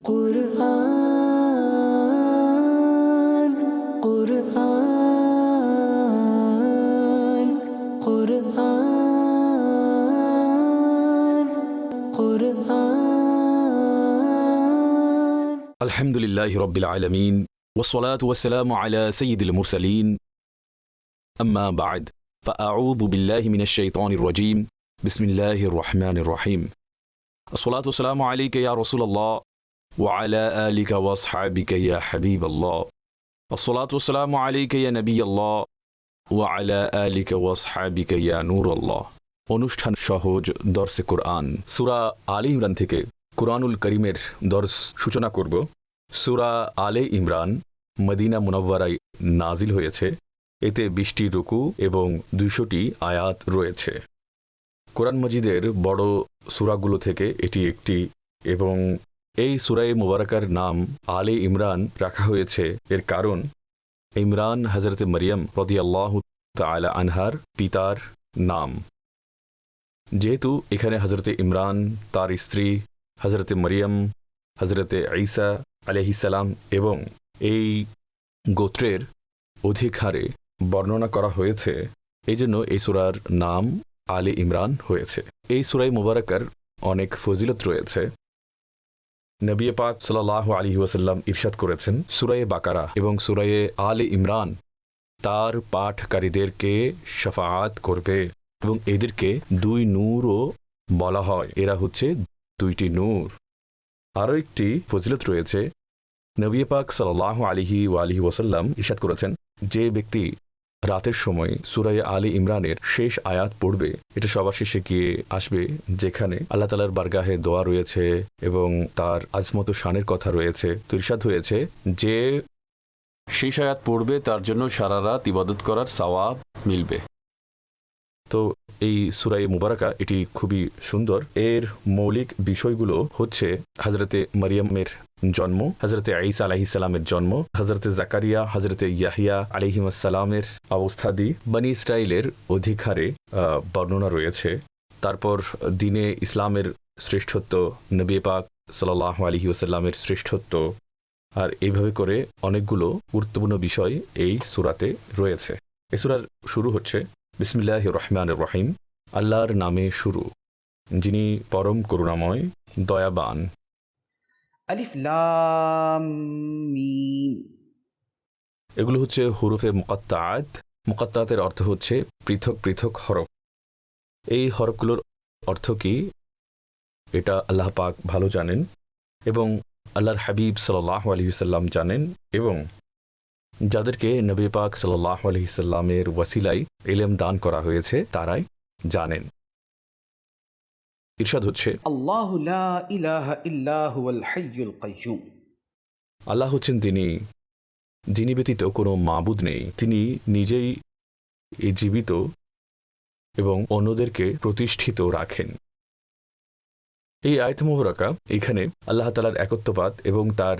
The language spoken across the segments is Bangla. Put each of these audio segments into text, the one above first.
কুরআন কুরআন কুরআন কুরআন আলহামদুলিল্লাহি রাব্বিল আলামিন ওয়াসসালাতু ওয়াসসালামু আলা সাইয়্যিদিল মুরসালিন আম্মা বা'দ ফাআউযু বিল্লাহি মিনাশ শাইতানির রাজীম বিসমিল্লাহির রহমানির রহিম আসসালাতু ওয়াসসালামু আলাইকা ইয়া রাসূলুল্লাহ ওয়া আলা আলিকা ওয়া আসহাবিকা ইয়া হাবিবাল্লাহ আসসালাতু ওয়াসসালামু আলাইকা ইয়া নবিয়াল্লাহ ওয়া আলা আলিকা ওয়া আসহাবিকা ইয়া নূরাল্লাহ। অনুষ্ঠান সহজ দর্সে কোরআন সূরা আলে ইমরান থেকে কুরআনুল কারীমের দর্স সূচনা করব। সূরা আলে ইমরান মদিনা মুনাওয়ারায় নাজিল হয়েছে। এতে 20টি রুকু এবং 200টি আয়াত রয়েছে। কোরআন মজিদের বড় সূরাগুলো থেকে এটি একটি এবং এই সূরায়ে মুবারাকার নাম আলে ইমরান রাখা হয়েছে। এর কারণ ইমরান হযরত মরিয়ম রাদিয়াল্লাহু তাআলা আনহার পিতার নাম। যেহেতু এখানে হযরত ইমরান, তার স্ত্রী হযরত মরিয়ম, হযরত ঈসা আলাইহিস সালাম এবং এই গোত্রের অধিকারে বর্ণনা করা হয়েছে, এই জন্য এই সূরার নাম আলে ইমরান হয়েছে। এই সূরায়ে মুবারাকার অনেক ফজিলত রয়েছে। নবী পাক সাল্লাল্লাহু আলাইহি ওয়াসাল্লাম ইরশাদ করেছেন, সূরায়ে বাকারা এবং সূরায়ে আলে ইমরান তার পাঠকারীদেরকে শাফাআত করবে এবং এদেরকে 2 নূরও বলা হয়। এরা হচ্ছে 2টি নূর। আরও একটি ফজিলত রয়েছে। নবী পাক সাল্লাল্লাহু আলাইহি ওয়াসাল্লাম ইরশাদ করেছেন, যে ব্যক্তি রাতের সময় সূরায়ে আলে ইমরানের শেষ আয়াত পড়বে, এটা সবার শেষে গিয়ে আসবে যেখানে আল্লাহ তাআলার বারগাহে দোয়া রয়েছে এবং তার আজমত ও শানের কথা রয়েছে। তো ইরশাদ হয়েছে যে শেষ আয়াত পড়বে তার জন্য সারা রাত ইবাদত করার সওয়াব মিলবে। তো এই সূরায়ে মুবারাকা এটি খুবই সুন্দর। এর মৌলিক বিষয়গুলো হচ্ছে হযরতে মরিয়মের জন্ম, হযরতে ঈসা আলাইহিস সালামের জন্ম, হযরতে জাকারিয়া, হযরতে ইয়াহিয়া আলাইহিমুস সালামের অবস্থাদি, বনি ইসরাইলের অধিকারে বর্ণনা রয়েছে। তারপর দ্বীনে ইসলামের শ্রেষ্ঠত্ব, নবী পাক সাল্লাল্লাহু আলাইহি ওয়াসাল্লামের শ্রেষ্ঠত্ব, আর এইভাবে করে অনেকগুলো গুরুত্বপূর্ণ বিষয় এই সূরাতে রয়েছে। এই সূরার শুরু হচ্ছে বিসমিল্লাহির রহমানির রহিম, আল্লাহর নামে শুরু, যিনি পরম করুণাময় দয়াবান। আলিফ লাম মিম। এগুলো হচ্ছে হুরুফে মুকাত্তাআত। মুকাত্তাআতের অর্থ হচ্ছে পৃথক পৃথক হরফ। এই হরফগুলোর অর্থ কি এটা আল্লাহ পাক ভালো জানেন এবং আল্লাহর হাবিব সাল্লাল্লাহু আলাইহি ওয়াসাল্লাম জানেন এবং যাদেরকে নবী পাক সাল্লাল্লাহু আলাইহি ওয়াসাল্লামের ওয়াসিলায় ইলম দান করা হয়েছে তারাই জানেন। ইরশাদ হচ্ছে, আল্লাহু লা ইলাহা ইল্লা হুয়াল হাইয়ুল কাইয়্যুম। আল্লাহ হচ্ছেন তিনি যিনি ব্যতীত কোনো মাবুদ নেই। তিনি নিজেই জীবিত এবং অন্যদেরকে প্রতিষ্ঠিত রাখেন। এই আয়াত মুবারাকা এখানে আল্লাহ তাআলার একত্ববাদ এবং তার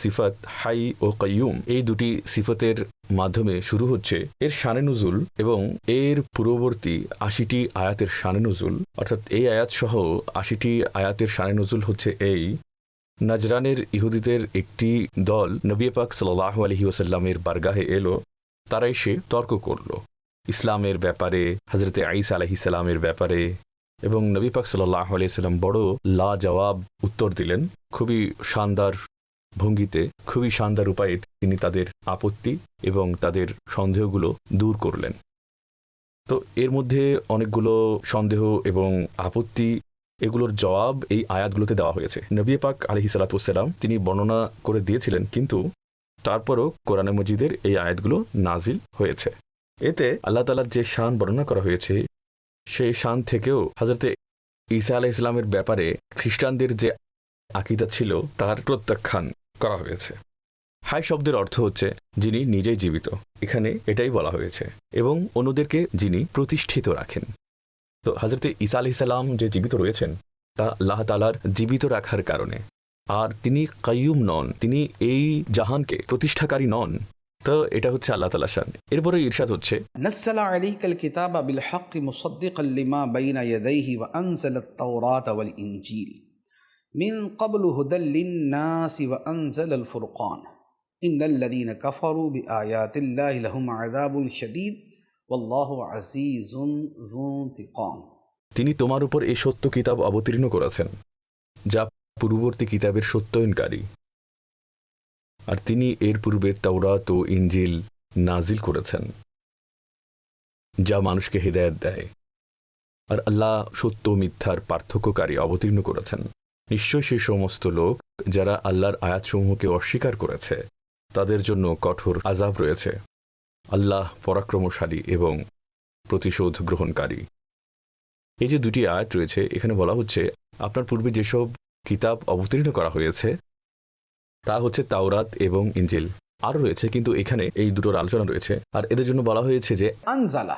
সিফাত হাই ও কাইয়ুম, এই 2টি সিফতের মাধ্যমে শুরু হচ্ছে। এর শানে নুজুল এবং এর পূর্ববর্তী 80টি আয়াতের শানে নুজুল, অর্থাৎ এই আয়াত সহ 80টি আয়াতের শানে নুজুল হচ্ছে এই নাজরানের ইহুদিদের একটি দল নবী পাক সাল্লাল্লাহু আলাইহি ওয়াসাল্লামের বারগাহে এলো। তারা এসে তর্ক করল ইসলামের ব্যাপারে, হযরতে ঈসা আলাইহিস সালামের ব্যাপারে, এবং নবী পাক সাল্লাল্লাহু আলাইহি ওয়াসাল্লাম বড় লাজবাব উত্তর দিলেন। খুবই শানদার ভঙ্গিতে, খুবই শানদার উপায়ে তিনি তাদের আপত্তি এবং তাদের সন্দেহগুলো দূর করলেন। তো এর মধ্যে অনেকগুলো সন্দেহ এবং আপত্তি, এগুলোর জবাব এই আয়াতগুলোতে দেওয়া হয়েছে। নবী পাক আলাইহিস সালাতু ওয়াসসালাম তিনি বর্ণনা করে দিয়েছিলেন, কিন্তু তারপরও কোরআনে মজিদের এই আয়াতগুলো নাজিল হয়েছে। এতে আল্লাহ তাআলার যে শান বর্ণনা করা হয়েছে সেই শান থেকেও হযরতে ঈসা আলাইহিস সালামের ব্যাপারে খ্রিস্টানদের যে আকীদা ছিল তার প্রত্যাখ্যান করা হয়েছে। হাই শব্দের অর্থ হচ্ছে যিনি নিজেই জীবিত, এখানে এটাই বলা হয়েছে, এবং অন্যদেরকে যিনি প্রতিষ্ঠিত রাখেন। তো হযরতে ঈসা আলাইহিস সালাম যে জীবিত রয়েছেন তা আল্লাহ তাআলার জীবিত রাখার কারণে, আর তিনি কাইয়ুম নন, তিনি এই জাহানকে প্রতিষ্ঠাকারী নন। তো এটা হচ্ছে আল্লাহ তাআলার শান। এরপরে ইরশাদ হচ্ছে, নাযালা আলাইকাল কিতাবা বিল হাক্কি মুসাদ্দিকাল লিমা বাইনা ইয়াদাইহি ওয়া আনজালাত তাওরাতা ওয়াল ইনজিল من قبل هدى للناس وأنزل الفرقان إن الذين كفروا بآيات الله لهم عذاب شديد والله عزيز ذو انتقام। তিনি তোমার উপর এই সত্য কিতাব অবতীর্ণ করেছেন যা পূর্ববর্তী কিতাবের সত্যায়নকারী, আর তিনি এর পূর্বে তাওরাত ও ইনজিল নাজিল করেছেন যা মানুষকে হিদায়াত দেয়, আর আল্লাহ সত্য মিথ্যার পার্থক্যকারী অবতীর্ণ করেছেন। নিশ্চয় সেই সমস্ত লোক যারা আল্লাহর আয়াতসমূহকে অস্বীকার করেছে তাদের জন্য কঠোর আযাব রয়েছে। আল্লাহ পরাক্রমশালী এবং প্রতিশোধ গ্রহণকারী। এই যে দুটি আয়াত রয়েছে, এখানে বলা হচ্ছে আপনার পূর্বে যেসব কিতাব অবতীর্ণ করা হয়েছে তা হচ্ছে তাওরাত এবং ইনজিল। আরও রয়েছে, কিন্তু এখানে এই দুটোর আলোচনা রয়েছে। আর এদের জন্য বলা হয়েছে যে আনজালা,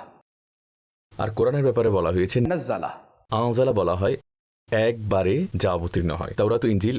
আর কোরআনের ব্যাপারে বলা হয়েছে নাজ্জালা। আনজালা বলা হয় একবারে যা অবতীর্ণ হয়। তাওরাত ও ইনজিল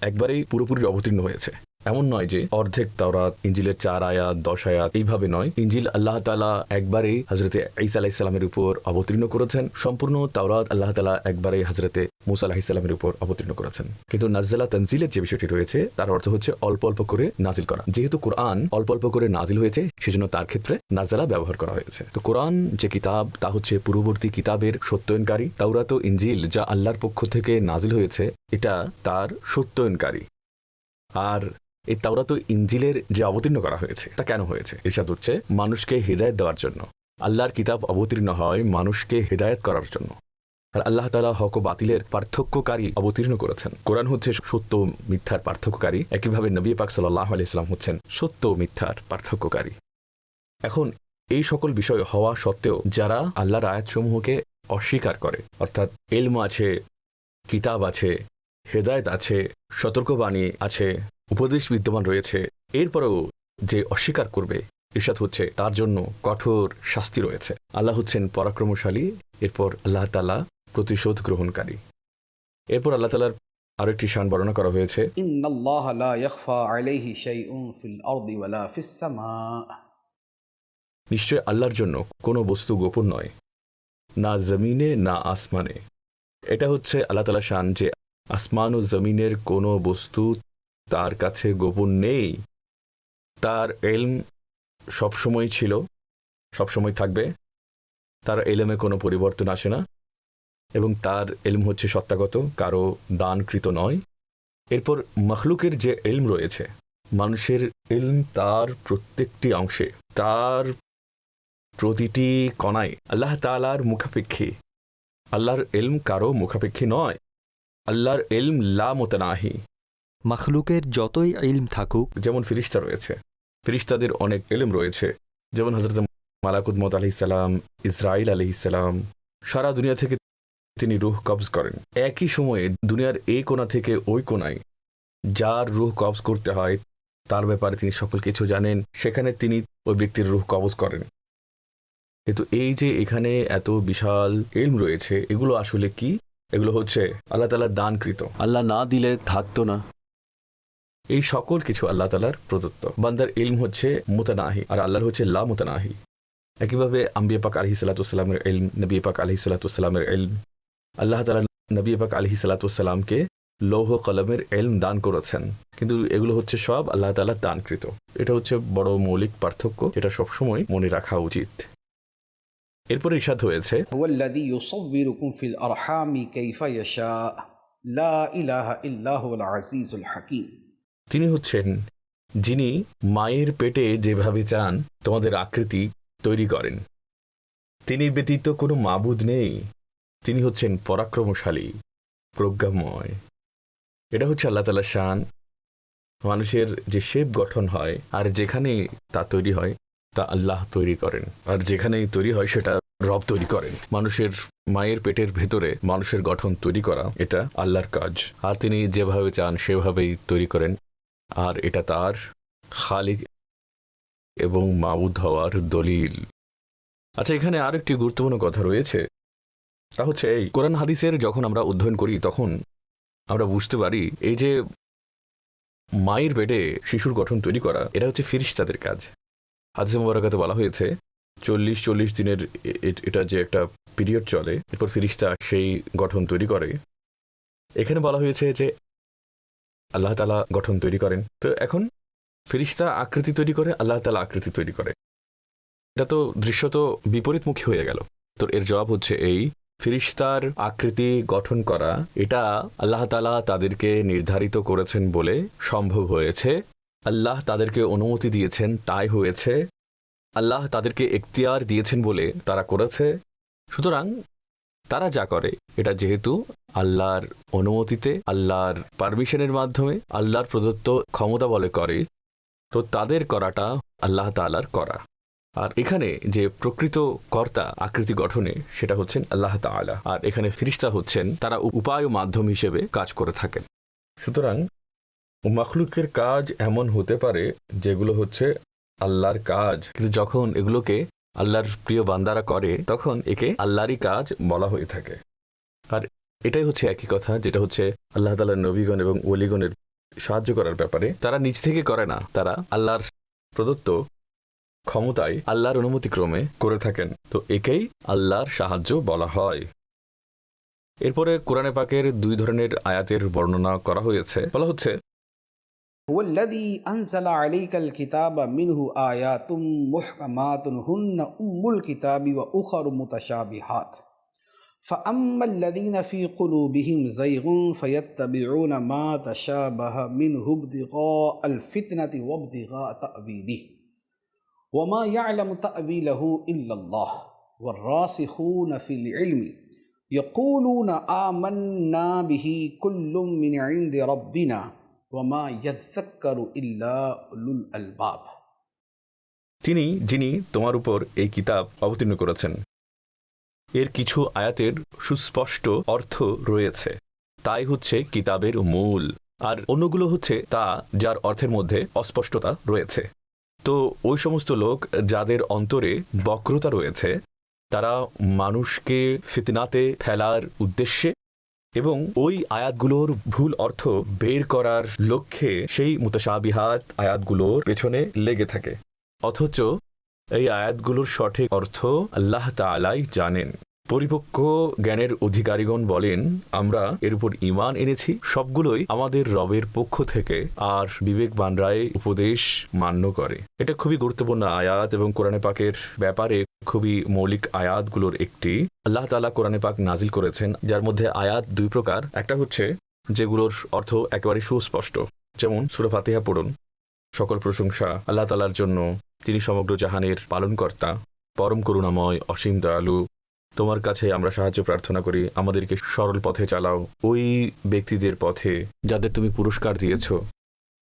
একবারেই পুরোপুরি অবতীর্ণ হয়েছে। এমন নয় যে অর্ধেক তাওরাত, ইনজিলের 4 আয়াত 10 আয়াত এইভাবে নয়। ইনজিল আল্লাহ তাআলা একবারেই হযরতে ঈসা আলাইহিস সালামের উপর অবতীর্ণ করেছেন। সম্পূর্ণ তাওরাত আল্লাহ তাআলা একবারেই হযরতে মূসা আলাইহিস সালামের উপর অবতীর্ণ করেছেন। কিন্তু নাজ্জালা তানজিলের যে বিষয়টি রয়েছে তার অর্থ হচ্ছে অল্প অল্প করে নাজিল করা। যেহেতু কোরআন অল্প অল্প করে নাজিল হয়েছে সেজন্য তার ক্ষেত্রে নাজ্জালা ব্যবহার করা হয়েছে। তো কোরআন যে কিতাব তা হচ্ছে পূর্ববর্তী কিতাবের সত্যায়নকারী। তাওরাত ও ইনজিল যা আল্লাহর পক্ষ থেকে নাজিল হয়েছে এটা তার সত্যায়নকারী। আর এই তাওরাত ও ইনজিলের যে অবতীর্ণ করা হয়েছে তা কেন হয়েছে? ইরশাদ হচ্ছে মানুষকে হিদায়াত দেওয়ার জন্য। আল্লাহর কিতাব অবতীর্ণ হয় মানুষকে হিদায়াত করার জন্য। আর আল্লাহ তাআলা হক ও বাতিলের পার্থক্যকারী অবতীর্ণ করেছেন। কোরআন হচ্ছে সত্য মিথ্যার পার্থক্যকারী, একইভাবে নবী পাক সাল্লাল্লাহু আলাইহি ওয়াসাল্লাম হচ্ছেন সত্য মিথ্যার পার্থক্যকারী। এখন এই সকল বিষয় হওয়া সত্ত্বেও যারা আল্লাহর আয়াতসমূহকে অস্বীকার করে, অর্থাৎ ইলম আছে, কিতাব আছে, হেদায়েত আছে, সতর্কবাণী আছে, উপদেশ বিদ্যমান রয়েছে, এরপরেও যে অস্বীকার করবে ইরশাদ হচ্ছে তার জন্য কঠোর শাস্তি রয়েছে। আল্লাহ হচ্ছেন পরাক্রমশালী, এরপর আল্লাহ তাআলা প্রতিশোধ গ্রহণকারী। এরপর আল্লাহ তাআলার আরেকটি শান বর্ণনা করা হয়েছে, ইন্নাল্লাহা লা ইয়াখফা আলাইহি শাইউন ফিল আরদি ওয়ালা ফিস সামা। নিশ্চয় আল্লাহর জন্য কোনো বস্তু গোপন নয়, না জমিনে না আসমানে। এটা হচ্ছে আল্লাহ তাআলার শান যে আসমান ও জমিনের কোনো বস্তু তার কাছে গোপন নেই। তার ইলম সবসময় ছিল, সবসময় থাকবে। তার ইলমে কোনো পরিবর্তন আসে না এবং তার ইলম হচ্ছে সত্যাগত, কারো দানকৃত নয়। এরপর মখলুকের যে ইলম রয়েছে, মানুষের ইলম তার প্রত্যেকটি অংশে, তার প্রতিটি কণায় আল্লাহ তাআলার মুখাপেক্ষী। আল্লাহর ইলম কারো মুখাপেক্ষী নয়। আল্লাহর ইলম লা মুতানাহি। মখলুকের যতই ইলম থাকুক, যেমন ফিরিস্তা রয়েছে, ফিরিস্তাদের অনেক ইলম রয়েছে, যেমন হযরত মালাকুত মউত আলাইহিস সালাম, ইসরাইল আলাইহিস সালাম, সারা দুনিয়া থেকে তিনি রূহ কবজ করেন। একই সময়ে দুনিয়ার এই কোণা থেকে ওই কোণায় যার রূহ কবজ করতে হয় তার ব্যাপারে তিনি সকল কিছু জানেন, সেখানে তিনি ওই ব্যক্তির রূহ কবজ করেন। কিন্তু এই যে এখানে এত বিশাল ইলম রয়েছে, এগুলো আসলে কি? এগুলো হচ্ছে আল্লাহ তাআলার দানকৃত। আল্লাহ না দিলে থাকতো না। এই সকল কিছু আল্লাহ তাআলার প্রদত্ত। বান্দার ইলম হচ্ছে মুতানাহি আর আল্লাহর হচ্ছে লা মুতানাহি। একইভাবে আম্বিয়া পাক আলাইহিস সালাতু ওয়াস সালামের ইলম, নবী পাক আলাইহিস সালাতু ওয়াস সালামের ইলম, আল্লাহ তাআলা নবী পাক আলাইহিস সালাতু ওয়াস সালামকে লৌহ কলমের ইলম দান করেছেন, কিন্তু এগুলো হচ্ছে সব আল্লাহ তাআলার দানকৃত। এটা হচ্ছে বড় মৌলিক পার্থক্য, এটা সবসময় মনে রাখা উচিত। এরপর ইরশাদ হয়েছে, হুয়াল্লাযী ইউসাউবিরুকুম ফিল আরহামি কাইফা ইয়াশা লা ইলাহা ইল্লা হুয়াল আজিজুল হাকীম। তিনি হচ্ছেন যিনি মায়ের পেটে যেভাবে চান তোমাদের আকৃতি তৈরি করেন। তিনি ব্যতীত কোনো মাবুদ নেই। তিনি হচ্ছেন পরাক্রমশালী, প্রজ্ঞাময়। এটা হচ্ছে আল্লাহ তাআলার শান। মানুষের যে শেপ গঠন হয় আর যেখানে তা তৈরি হয় তা আল্লাহ তৈরি করেন, আর যেখানেই তৈরি হয় সেটা রব তৈরি করেন। মানুষের মায়ের পেটের ভেতরে মানুষের গঠন তৈরি করা এটা আল্লাহর কাজ, আর তিনি যেভাবে চান সেভাবেই তৈরি করেন, আর এটা তার খালিক এবং মাবুদ হওয়ার দলিল। আচ্ছা, এখানে আর একটি গুরুত্বপূর্ণ কথা রয়েছে, তা হচ্ছে এই কোরআন হাদিসের যখন আমরা অধ্যয়ন করি তখন আমরা বুঝতে পারি এই যে মায়ের পেটে শিশুর গঠন তৈরি করা এটা হচ্ছে ফিরিশতাদের কাজ। হাদিসে মুবারাকাতে বলা হয়েছে 40 দিনের এটা যে একটা পিরিয়ড চলে, এরপর ফিরিশতা সেই গঠন তৈরি করে। এখানে বলা হয়েছে যে আল্লাহ তাআলা গঠন তৈরি করেন। তো এখন ফেরেশতা আকৃতি তৈরি করে, আল্লাহ তাআলা আকৃতি তৈরি করে, এটা তো দৃশ্যত বিপরীতমুখী হয়ে গেল। তো এর জবাব হচ্ছে এই, ফেরেশতার আকৃতি গঠন করা এটা আল্লাহ তাআলা তাদেরকে নির্ধারিত করেছেন বলে সম্ভব হয়েছে, আল্লাহ তাদেরকে অনুমতি দিয়েছেন তাই হয়েছে, আল্লাহ তাদেরকে এখতিয়ার দিয়েছেন বলে তারা করেছে। সুতরাং তারা যা করে এটা যেহেতু আল্লাহর অনুমতিতে, আল্লাহর পারমিশনের মাধ্যমে, আল্লাহর প্রদত্ত ক্ষমতা বলে করে, তো তাদের করাটা আল্লাহ তাআলার করা। আর এখানে যে প্রকৃত কর্তা আকৃতি গঠনে সেটা হচ্ছেন আল্লাহ তাআলা, আর এখানে ফেরেশতা হচ্ছেন তারা উপায় ও মাধ্যম হিসেবে কাজ করে থাকেন। সুতরাং মাখলুকের কাজ এমন হতে পারে যেগুলো হচ্ছে আল্লাহর কাজ, কিন্তু যখন এগুলোকে আল্লাহর প্রিয় বান্দারা করে তখন একে আল্লাহরই কাজ বলা হয়ে থাকে। আর এটাই হচ্ছে একই কথা, যেটা হচ্ছে আল্লাহ তাআলার নবীগণ এবং ওলিগণের সাহায্য করার ব্যাপারে তারা নিজ থেকে করে না, তারা আল্লাহর প্রদত্ত ক্ষমতায় আল্লাহর অনুমতিক্রমে করে থাকেন, তো একেই আল্লাহর সাহায্য বলা হয়। এরপরে কোরআনে পাকের দুই ধরনের আয়াতের বর্ণনা করা হয়েছে। বলা হচ্ছে هو الذي أنزل عليك الكتاب منه آيات محكمات هن أم الكتاب وأخر متشابهات فأما الذين في قلوبهم زيغ فيتبعون ما تشابه منه ابتغاء الفتنة وابتغاء تأويله وما يعلم تأويله إلا الله والراسخون في العلم يقولون آمنا به كل من عند ربنا وما يذكر إلا أولو الألباب। যিনি তোমার উপর এই কিতাব অবতীর্ণ করেছেন, এর কিছু আয়াতের সুস্পষ্ট অর্থ রয়েছে, তাই হচ্ছে কিতাবের মূল, আর অন্যগুলো হচ্ছে তা যার অর্থের মধ্যে অস্পষ্টতা রয়েছে। তো ওই সমস্ত লোক যাদের অন্তরে বক্রতা রয়েছে, তারা মানুষকে ফিতনাতে ফেলার উদ্দেশ্যে এবং ওই আয়াতগুলোর ভুল অর্থ বের করার লক্ষ্যে সেই মুতাশাবিহাত আয়াতগুলোর পেছনে লেগে থাকে, অথচ এই আয়াতগুলোর সঠিক অর্থ আল্লাহ তাআলাই জানেন। পরিপক্ক জ্ঞানের অধিকারীগণ বলেন, আমরা এর উপর ঈমান এনেছি, সবগুলোই আমাদের রবের পক্ষ থেকে, আর বিবেকবানরাই উপদেশ মান্য করে। এটা খুবই গুরুত্বপূর্ণ আয়াত এবং কোরআনে পাকের ব্যাপারে খুবই মৌলিক আয়াতগুলোর একটি। আল্লাহ তাআলা কোরআনে পাক নাজিল করেছেন, যার মধ্যে আয়াত দুই প্রকার। একটা হচ্ছে যেগুলোর অর্থ একেবারে সুস্পষ্ট, যেমন সূরা ফাতিহা পড়ুন, সকল প্রশংসা আল্লাহ তাআলার জন্য, তিনি সমগ্র জাহানের পালনকর্তা, পরম করুণাময়, অসীম দয়ালু, তোমার কাছে আমরা সাহায্য প্রার্থনা করি, আমাদেরকে সরল পথে চালাও, ওই ব্যক্তিদের পথে যাদের তুমি পুরস্কার দিয়েছ,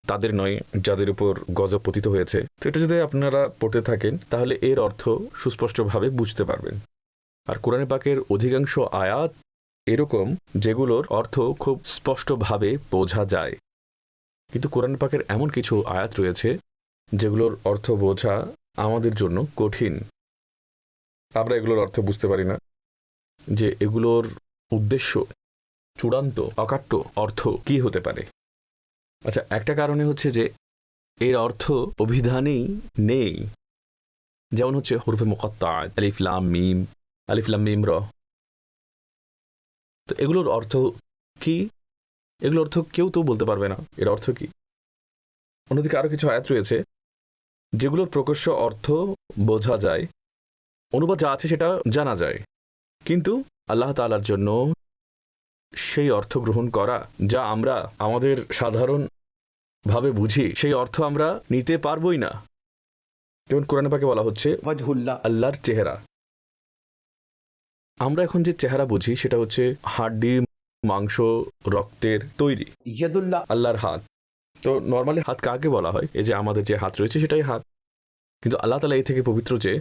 তাদের নয় যাদের উপর গজব পতিত হয়েছে। তো এটা যদি আপনারা পড়তে থাকেন তাহলে এর অর্থ সুস্পষ্টভাবে বুঝতে পারবেন। আর কোরআনে পাকের অধিকাংশ আয়াত এরকম যেগুলোর অর্থ খুব স্পষ্টভাবে বোঝা যায়, কিন্তু কোরআন পাকের এমন কিছু আয়াত রয়েছে যেগুলোর অর্থ বোঝা আমাদের জন্য কঠিন। আমরা এগুলোর অর্থ বুঝতে পারি না যে এগুলোর উদ্দেশ্য, চূড়ান্ত অকাট্য অর্থ কি হতে পারে। আচ্ছা, একটা কারণে হচ্ছে যে এর অর্থ অভিধানেই নেই, যেমন হচ্ছে হুরফে মুকাত্তাআত, আলিফ লাম মিম, আলিফ লাম মিম র। তো এগুলোর অর্থ কি? এগুলোর অর্থ কেউ তো বলতে পারবে না এর অর্থ কি। অন্যদিকে আরো কিছু আয়াত রয়েছে যেগুলোর প্রকাশ্য অর্থ বোঝা যায়, অনুবাদ যা আছে সেটা জানা যায়, কিন্তু আল্লাহ তাআলার জন্য সেই অর্থ গ্রহণ করা যা আমরা আমাদের সাধারণ ভাবে বুঝি, সেই অর্থ আমরা নিতে পারবই না। যেমন কোরআনে পাকে বলা হচ্ছে ওয়াজহুল্লাহ, আল্লাহর চেহারা। আমরা এখন যে চেহারা বুঝি সেটা হচ্ছে হাড্ডি, মাংস, রক্তের তৈরি। ইয়াদুল্লাহ, আল্লাহর হাত। তো নর্মালি হাত কাকে বলা হয়? এই যে আমাদের যে হাত রয়েছে সেটাই হাত, কিন্তু আল্লাহ তাআলা এই থেকে পবিত্র যে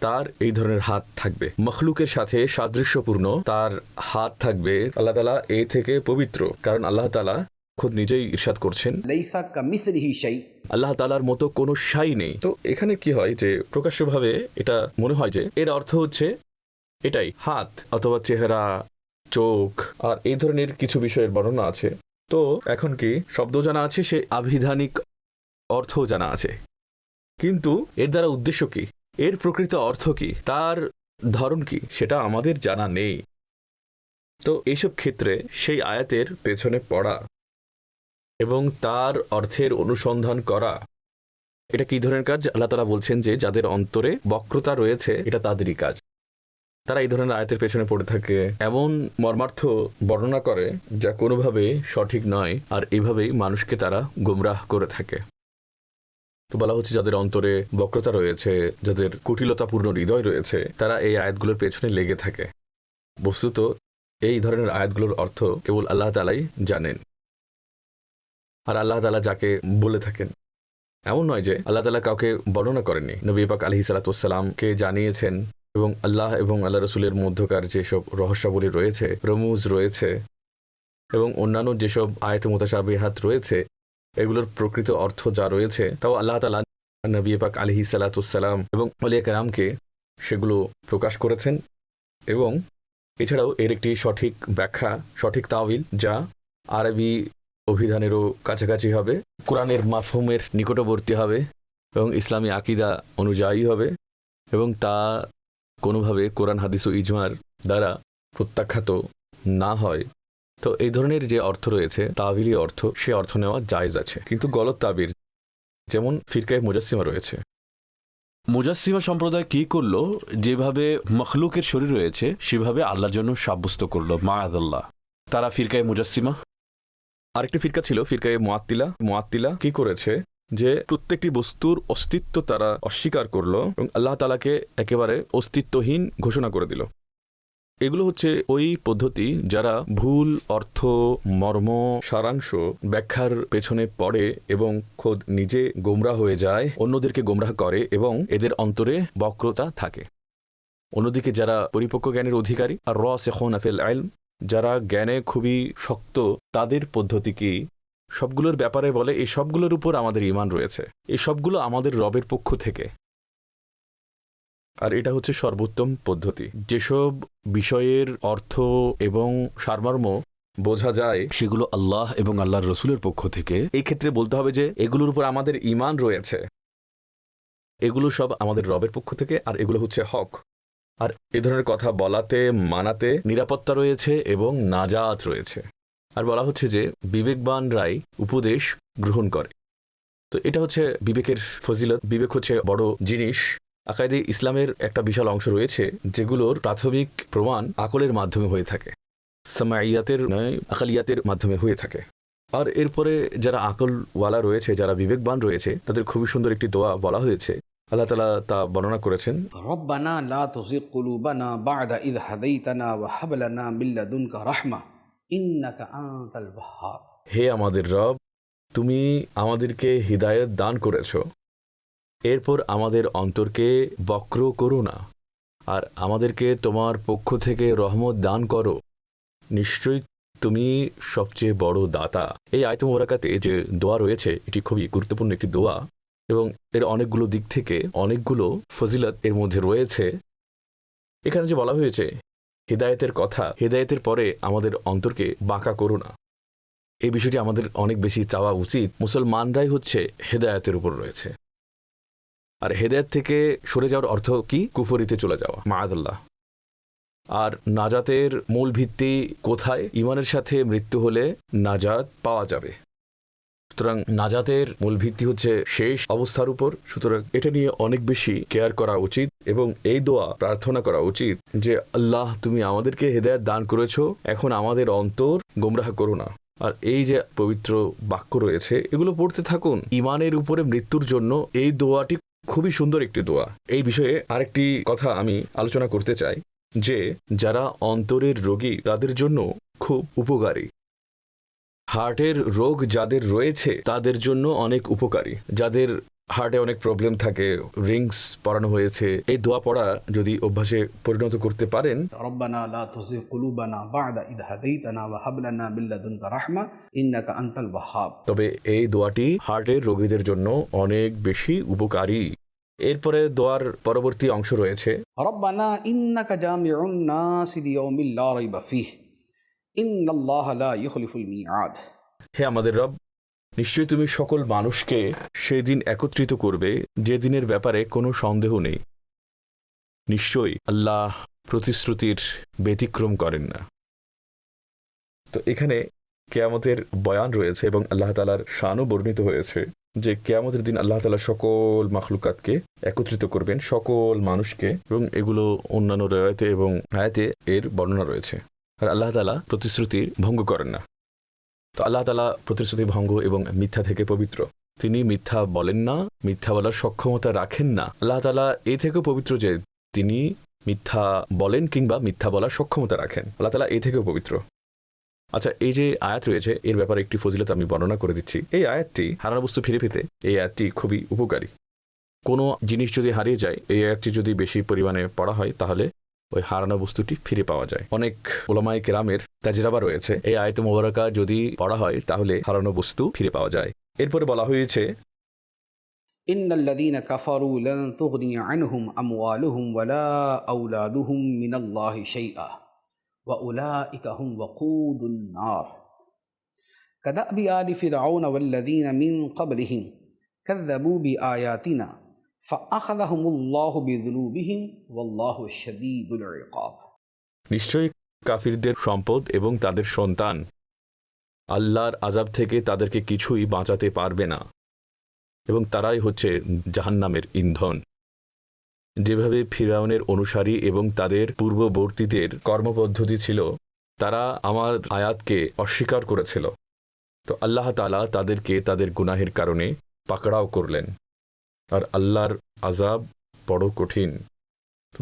তার এই ধরনের হাত থাকবে, মখলুকের সাথে সাদৃশ্যপূর্ণ তার হাত থাকবে। আল্লাহ তাআলা এই থেকে পবিত্র, কারণ আল্লাহ তাআলা খুদ নিজেই ইরশাদ করছেন, লাইসা কামিসলিহি শাই, আল্লাহ তাআলার মতো কোনো শাই নেই। তো এখানে কি হয় যে প্রকাশ্যভাবে এটা মনে হয় যে এর অর্থ হচ্ছে এটাই, হাত অথবা চেহারা, চোখ, আর এই ধরনের কিছু বিষয়ের বর্ণনা আছে। তো এখন কি শব্দ জানা আছে, সে আভিধানিক অর্থ জানা আছে, কিন্তু এর দ্বারা উদ্দেশ্য কি, এর প্রকৃত অর্থ কি, তার ধরন কি, সেটা আমাদের জানা নেই। তো এইসব ক্ষেত্রে সেই আয়াতের পেছনে পড়া এবং তার অর্থের অনুসন্ধান করা, এটা কি ধরনের কাজ? আল্লাহ তাআলা বলছেন যে যাদের অন্তরে বক্রতা রয়েছে এটা তাদেরই কাজ। তারা এই ধরনের আয়াতের পেছনে পড়ে থাকে, এমন মর্মার্থ বর্ণনা করে যা কোনোভাবে সঠিক নয়, আর এভাবেই মানুষকে তারা গোমরাহ করে থাকে। তো বলা হচ্ছে যাদের অন্তরে বক্রতা রয়েছে, যাদের কুটিলতাপূর্ণ হৃদয় রয়েছে, তারা এই আয়াতগুলোর পেছনে লেগে থাকে। বস্তুত এই ধরনের আয়াতগুলোর অর্থ কেবল আল্লাহ তাআলাই জানেন, আর আল্লাহ তাআলা যাকে বলে থাকেন, এমন নয় যে আল্লাহ তাআলা কাউকে বর্ণনা করেননি। নবী পাক আলাইহিস সালাতু ওয়াস সালামকে জানিয়েছেন, এবং আল্লাহ এবং আল্লাহ রসুলের মধ্যকার যেসব রহস্যাবলী রয়েছে, রমুজ রয়েছে, এবং অন্যান্য যেসব আয়াত মুতাশাবিহাত রয়েছে, এগুলোর প্রকৃত অর্থ যা রয়েছে তাও আল্লাহ তাআলা নবী পাক আলাইহিস সালাতু ওয়াস সালাম এবং আউলিয়া কেরামকে সেগুলো প্রকাশ করেছেন। এবং এছাড়াও এর একটি সঠিক ব্যাখ্যা, সঠিক তাওয়িল, যা আরবি অভিধানেরও কাছাকাছি হবে, কোরআনের মাফহুমের নিকটবর্তী হবে, এবং ইসলামী আকিদা অনুযায়ী হবে, এবং তা কোনোভাবে কোরআন হাদিস ও ইজমার দ্বারা প্রত্যাখ্যাত না হয়। তো এই ধরনের যে অর্থ রয়েছে, তাবিলি অর্থ, সে অর্থ নেওয়া জায়েজ আছে। কিন্তু গলত তাবির, যেমন ফিরকায়ে মুজাসসিমা রয়েছে, মুজাসসিমা সম্প্রদায় কি করলো? যেভাবে মখলুকের শরীর রয়েছে সেভাবে আল্লাহর জন্য সাব্যস্ত করলো, মাআযাল্লাহ। তারা ফিরকায়ে মুজাসসিমা। আরেকটি ফিরকা ছিল ফিরকায়ে মুআত্তিলা কি করেছে যে প্রত্যেকটি বস্তুর অস্তিত্ব তারা অস্বীকার করলো এবং আল্লাহ তাআলাকে একেবারে অস্তিত্বহীন ঘোষণা করে দিল। এগুলো হচ্ছে ওই পদ্ধতি যারা ভুল অর্থ, মর্ম, সারাংশ ব্যাখ্যার পেছনে পড়ে এবং খোদ নিজে গোমরাহ হয়ে যায়, অন্যদেরকে গোমরাহ করে, এবং এদের অন্তরে বক্রতা থাকে। অন্যদিকে যারা পরিপক্ক জ্ঞানের অধিকারী, আর রাসিখুনা ফিল ইলম, যারা জ্ঞানে খুবই শক্ত, তাদের পদ্ধতি কি? সবগুলোর ব্যাপারে বলে এই সবগুলোর উপর আমাদের ঈমান রয়েছে, এই সবগুলো আমাদের রবের পক্ষ থেকে। আর এটা হচ্ছে সর্বোত্তম পদ্ধতি। যেসব বিষয়ের অর্থ এবং সারমর্ম বোঝা যায় সেগুলো আল্লাহ এবং আল্লাহর রসুলের পক্ষ থেকে। এই ক্ষেত্রে বলতে হবে যে এগুলোর উপর আমাদের ঈমান রয়েছে, এগুলো সব আমাদের রবের পক্ষ থেকে, আর এগুলো হচ্ছে হক। আর এ ধরনের কথা বলাতে, মানাতে নিরাপত্তা রয়েছে এবং নাজাত রয়েছে। আর বলা হচ্ছে যে বিবেকবানরাই উপদেশ গ্রহণ করে। তো এটা হচ্ছে বিবেকের ফজিলত। বিবেক হচ্ছে বড় জিনিস। আকায়েদে ইসলামের একটা বিশাল অংশ রয়েছে যেগুলোর প্রাথমিক প্রমাণ আকলের মাধ্যমে হয়ে থাকে, সামাইয়াতের নয়, আকালিয়াতের মাধ্যমে হয়ে থাকে। আর এরপরে যারা আকলওয়ালা রয়েছে, যারা বিবেকবান রয়েছে, তাদের খুবই সুন্দর একটি দোয়া বলা হয়েছে। আল্লাহ তাআলা তা বর্ণনা করেছেন, রব্বানা লা তুযিগ কুলুবানা বা'দা ইয হাদাইতানা ওয়া হাব লানা মিন লাদুনকা রাহমা ইন্নাকা আনতাল ওয়াহ্হাব। হে আমাদের রব, তুমি আমাদেরকে হিদায়াত দান করেছ, এরপর আমাদের অন্তরকে বক্র করো না, আর আমাদেরকে তোমার পক্ষ থেকে রহমত দান করো, নিশ্চয়ই তুমি সবচেয়ে বড় দাতা। এই আয়াত মুবারাকাতে যে দোয়া রয়েছে, এটি খুবই গুরুত্বপূর্ণ একটি দোয়া, এবং এর অনেকগুলো দিক থেকে অনেকগুলো ফজিলত এর মধ্যে রয়েছে। এখানে যে বলা হয়েছে হিদায়াতের কথা, হিদায়াতের পরে আমাদের অন্তরকে বাঁকা করো না, এই বিষয়টি আমাদের অনেক বেশি চাওয়া উচিত। মুসলমানরাই হচ্ছে হেদায়েতের উপর রয়েছে, আর হেদায়েত থেকে সরে যাওয়ার অর্থ কি? কুফরিতে চলে যাওয়া, মাআযাল্লাহ। আর নাজাতের মূল ভিত্তি কোথায়? ঈমানের সাথে মৃত্যু হলে নাজাত পাওয়া যাবে। সুতরাং নাজাতের মূল ভিত্তি হচ্ছে শেষ অবস্থার উপর। সুতরাং এটা নিয়ে অনেক বেশি কেয়ার করা উচিত, এবং এই দোয়া প্রার্থনা করা উচিত যে আল্লাহ, তুমি আমাদেরকে হেদায়েত দান করেছো, এখন আমাদের অন্তর গোমরাহ করো না। আর এই যে পবিত্র বাক্য রয়েছে, এগুলো পড়তে থাকুন। ঈমানের উপরে মৃত্যুর জন্য এই দোয়াটি খুবই সুন্দর একটি দোয়া। এই বিষয়ে আরেকটি কথা আমি আলোচনা করতে চাই, যে যারা অন্তরের রোগী তাদের জন্য খুব উপকারী। হার্টের রোগ যাদের রয়েছে তাদের জন্য অনেক উপকারী। যাদের হার্টে অনেক প্রবলেম থাকে, রিংস পরানো হয়েছে, এই দোয়া পড়া যদি অভ্যাসে পরিণত করতে পারেন, রব্বানা লা তুযিগ কুলুবানা বা'দা ইয হাদাইতানা ওয়া হাব লানা মিন লাদুনকা রাহমা ইন্নাকা আনতাল ওয়াহ্হাব, তবে এই দোয়াটি হার্টের রোগীদের জন্য অনেক বেশি উপকারী। এরপরে দোয়ার পরবর্তী অংশ রয়েছে, রব্বানা ইন্নাকা জামিউন নাসি লিয়াউমিল লা রাইবা ফীহ ইন্নাল্লাহা লা ইউখলিফুল মিআদ। হে আমাদের রব, নিশ্চয়ই তুমি সকল মানুষকে সেদিন একত্রিত করবে যে দিনের ব্যাপারে কোনো সন্দেহ নেই। নিশ্চয়ই আল্লাহ প্রতিশ্রুতির ব্যতিক্রম করেন না। তো এখানে কিয়ামতের বয়ান রয়েছে এবং আল্লাহ তাআলার শানও বর্ণিত হয়েছে যে কিয়ামতের দিন আল্লাহ তাআলা সকল মাখলুকাতকে একত্রিত করবেন, সকল মানুষকে, এবং এগুলো অন্যান্য রিওয়ায়াতে এবং আয়াতে এর বর্ণনা রয়েছে। আর আল্লাহ তাআলা প্রতিশ্রুতি ভঙ্গ করেন না। তো আল্লাহ তাআলা প্রতিশ্রুতি ভঙ্গ এবং মিথ্যা থেকে পবিত্র। তিনি মিথ্যা বলেন না, মিথ্যা বলার সক্ষমতা রাখেন না। আল্লাহ তাআলা এ থেকেও পবিত্র যে তিনি মিথ্যা বলেন কিংবা মিথ্যা বলার সক্ষমতা রাখেন। আল্লাহ তাআলা এ থেকেও পবিত্র। আচ্ছা, এই যে আয়াত রয়েছে এর ব্যাপারে একটি ফজিলত আমি বর্ণনা করে দিচ্ছি। এই আয়াতটি হারানো বস্তু ফিরে পেতে এই আয়াতটি খুবই উপকারী। কোনো জিনিস যদি হারিয়ে যায়, এই আয়াতটি যদি বেশি পরিমাণে পড়া হয় তাহলে ওই হারানো বস্তুটি ফিরে পাওয়া যায়। অনেক উলামায়ে কেরামের তাজরাবা রয়েছে, এই আয়াত মোবারকা যদি পড়া হয় তাহলে হারানো বস্তু ফিরে পাওয়া যায়। এরপরে বলা হয়েছে ইন্নাল্লাযীনা কাফারু লান তুগনি আনহুম আমওয়ালুহুম ওয়ালা আওলাদুহুম মিনাল্লাহি শাইআ ওয়া উলাইকা হুম ওয়াকুদুন নার কাদাবি আলি ফিরআউন ওয়াল্লাযীনা মিন ক্বাবলিহিম কাযযাবু বিআয়াতিনা ফাআখাযাহুমুল্লাহু বিযুনুবিহিম ওয়াল্লাহু শাদীদুল ইকাব। নিশ্চয়ই কাফিরদের সম্পদ এবং তাদের সন্তান আল্লাহর আযাব থেকে তাদেরকে কিছুই বাঁচাতে পারবে না এবং তারাই হচ্ছে জাহান্নামের ইন্ধন। যেভাবে ফিরআউনের অনুসারী এবং তাদের পূর্ববর্তীদের কর্মপদ্ধতি ছিল, তারা আমার আয়াতকে অস্বীকার করেছিল, তো আল্লাহ তাআলা তাদেরকে তাদের গুনাহের কারণে পাকড়াও করলেন, আর আল্লাহর আযাব বড় কঠিন।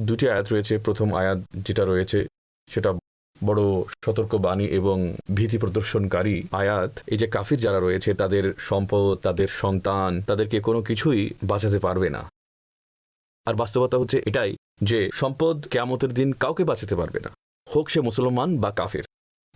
দুটি আয়াত রয়েছে। প্রথম আয়াত যেটা রয়েছে সেটা বড় সতর্কবাণী এবং ভীতি প্রদর্শনকারী আয়াত। এই যে কাফির যারা রয়েছে তাদের সম্পদ, তাদের সন্তান, তাদেরকে কোনো কিছুই বাঁচাতে পারবে না। আর বাস্তবতা হচ্ছে এটাই যে সম্পদ কিয়ামতের দিন কাউকে বাঁচাতে পারবে না, হোক সে মুসলমান বা কাফির।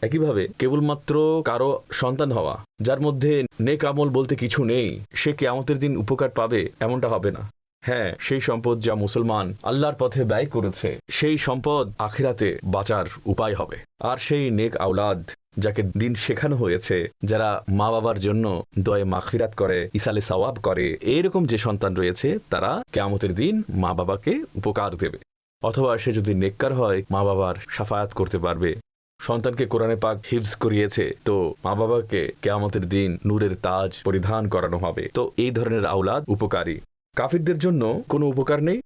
একইভাবে কেবলমাত্র কারো সন্তান হওয়া, যার মধ্যে নেক আমল বলতে কিছু নেই, সে কিয়ামতের দিন উপকার পাবে এমনটা হবে না। হ্যাঁ, সেই সম্পদ যা মুসলমান আল্লাহর পথে ব্যয় করেছে, সেই সম্পদ আখিরাতে বাঁচার উপায় হবে। আর সেই নেক আওলাদ যাকে দিন শেখানো হয়েছে, যারা মা বাবার জন্য দয়ে মাগফিরাত করে, ইসালে সওয়াব করে, এইরকম যে সন্তান রয়েছে তারা কিয়ামতের দিন মা বাবাকে উপকার দেবে। অথবা সে যদি নেককার হয়, মা বাবার শাফায়াত করতে পারবে। সন্তানকে কোরআনে পাক হিফজ করিয়েছে, তো মা বাবাকে কিয়ামতের দিন নূরের তাজ পরিধান করানো হবে। তো এই ধরনের আওলাদ উপকারী। কাফিরদের জন্য কোনো উপকার নেই।